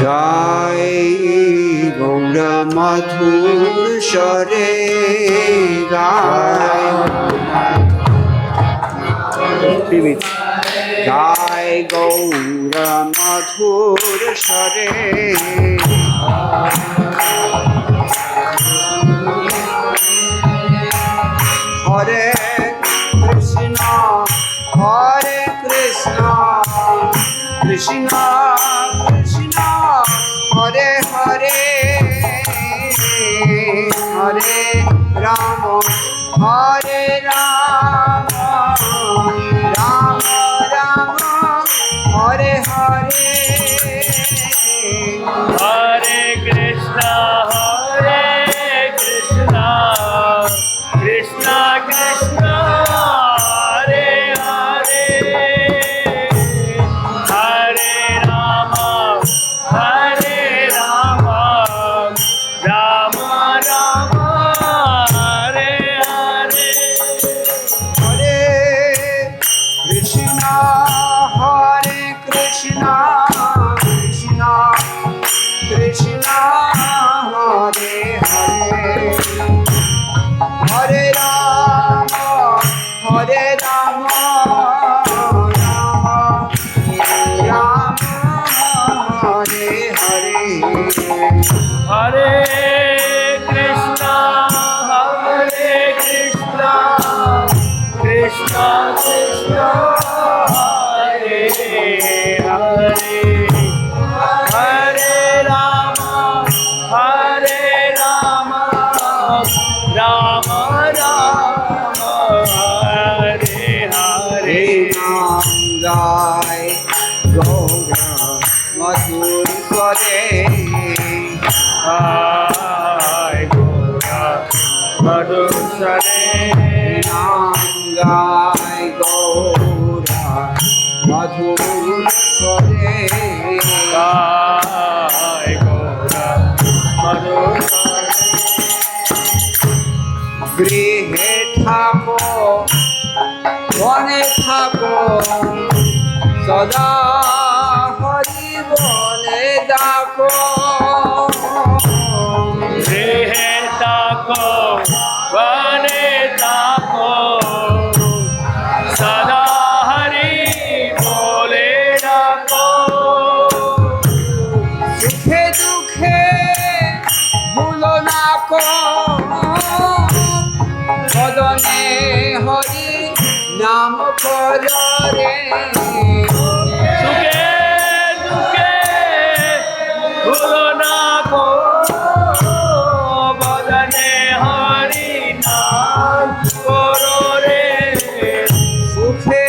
জয় গৌর মধুর স্বরে গায়, জয় গৌর মধুর স্বরে হরে কৃষ্ণ হরে কৃষ্ণ কৃষ্ণ কৃষ্ণ হরে হরে হরে রাম হরে রাম রাম রাম হরে হরে হরে কৃষ্ণ কৃষ্ণ কৃষ্ণ হরে হরে হরে রাম রাম রাম হরে হরে হরে কৃষ্ণ কৃষ্ণ কৃষ্ণ হরে হরে হরে রাম রাম রাম হরে হরে হরে কৃষ্ণ কৃষ্ণ কৃষ্ণ হরে হরে হরে রাম রাম রাম হরে হরে নাম গায় গৌর মধুর স্বরে হায় গৌরা মধুসরে নাম গায় গৌর মধুর স্বরে হায় গৌরা মধুসরে গৃহে থাকো বনে থাকো সদা হরি বলে ডাকো গৃহে তাকো বনে তাকো সদা হরি বলে ডাকো সুখে দুঃখে ভুলো না কো বদনে হরি নাম করো রে সুখে দুঃখে ভুলো না কো বদনে হরি নাম করো রে সুখে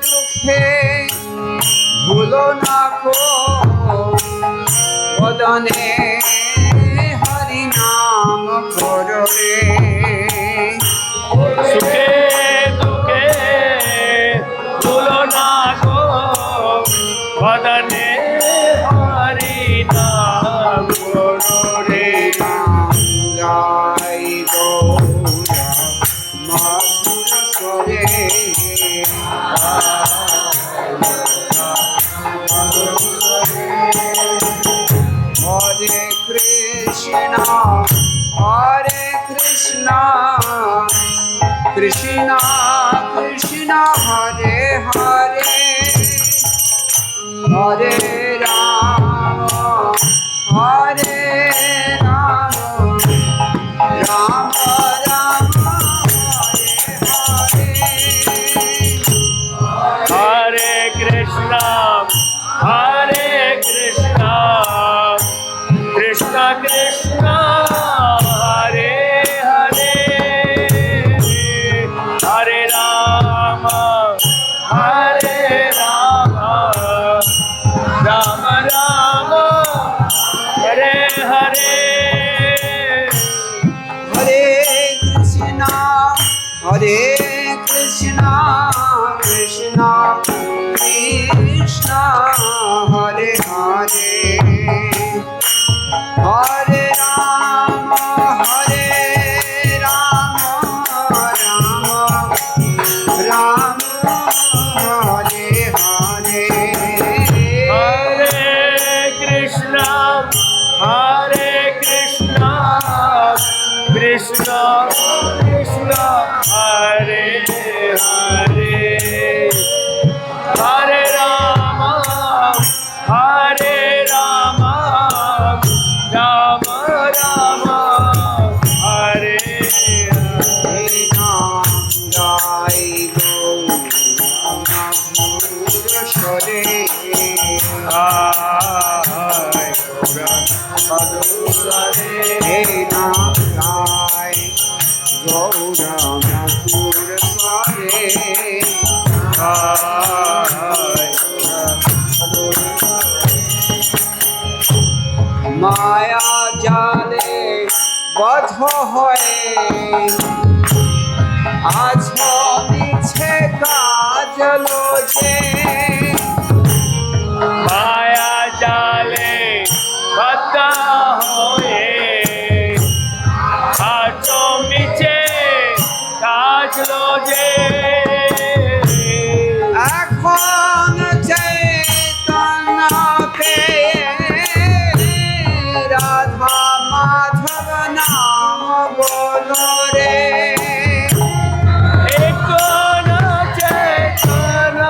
দুঃখে ভুলো না কো বদনে হরি নাম করো রে সুখে দুঃখে ভুলো না কো বদনে হরি নাম করো রে গাই গৌরা মধুর স্বরে হরে কৃষ্ণ কৃষ্ণ কৃষ্ণ হরে হরে হরে রাম হরে রাম রাম রাম হরে হরে হরে কৃষ্ণ কৃষ্ণ কৃষ্ণ হরে হরে হরে রাম রাম রাম হরে হরে হরে কৃষ্ণ কৃষ্ণ কৃষ্ণ হরে হরে হরে রাম রাম রাম হরে হরে হরে কৃষ্ণ হরে হে নাম গায় গৌরা মধুর স্বরে মায়া জালে বদ্ধ হয়ে আজ মিছে কাজলো যে মায়া জালে বদ্ধ হয়ে আজ মিছে কাজলো যে এখন চৈতন্য পেয়ে রাধা মাধব নাম বলো রে এখন চৈতন্য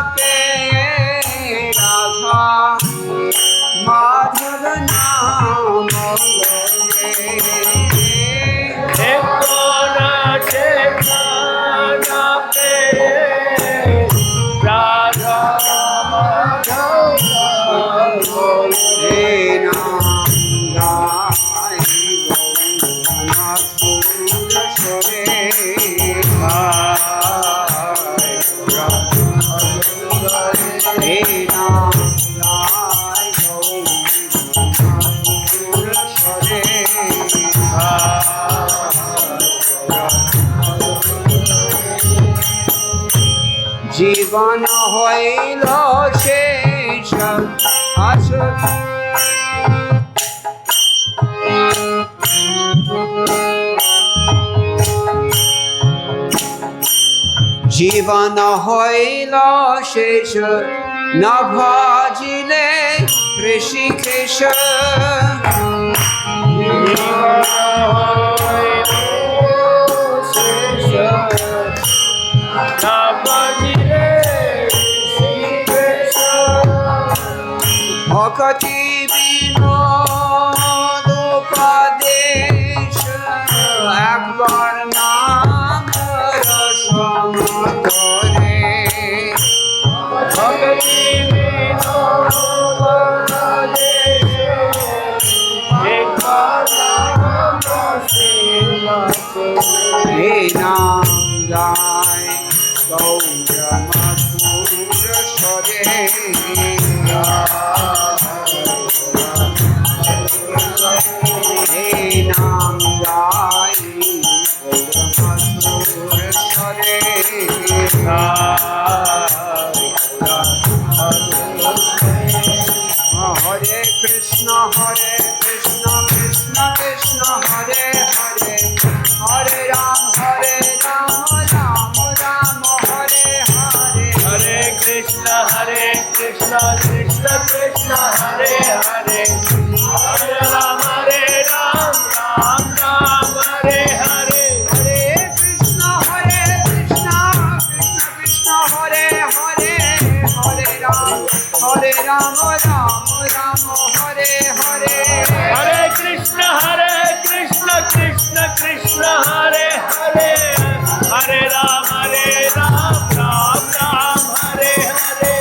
পেয়ে রাধা মাধব নাম বলো রে হে নাম গায় গৌরনাথ স্বরে হে নাম গায় গৌরনাথ স্বরে জীবন হইল শেষ আসল জীবন হইল শেষ না ভাজিলে ঋষিকেশ ভক্তি বিনোদ উপদেশ একবার নাম রসম করে ভক্তি বিনোদ উপদেশ একবার নাম রসম করে হে নাম গায় গৌর মধুর স্বরে হে নাম গায় গৌর মধুর স্বরে হরে কৃষ্ণ কৃষ্ণ কৃষ্ণ হরে হরে হরে রাম রাম রাম হরে হরে हरे कृष्णा कृष्ण कृष्ण हरे हरे हरे राम राम राम हरे हरे हरे कृष्ण कृष्ण कृष्ण हरे हरे हरे राम राम राम हरे हरे हरे कृष्ण कृष्ण कृष्ण हरे हरे हरे राम राम राम हरे हरे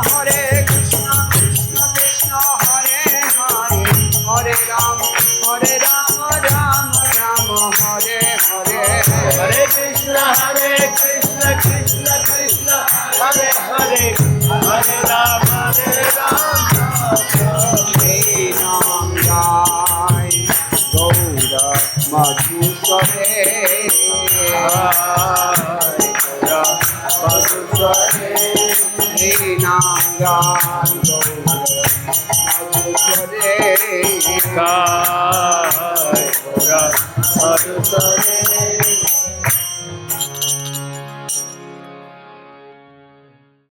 हरे कृष्ण कृष्ण कृष्ण हरे हरे हरे राम राम राम हरे हरे हरे कृष्ण कृष्ण कृष्ण हरे हरे हरे राम हे नाम गाय गौर मधुस्वरे हे नाम गाय गौर मधुस्वरे मधुस्वरे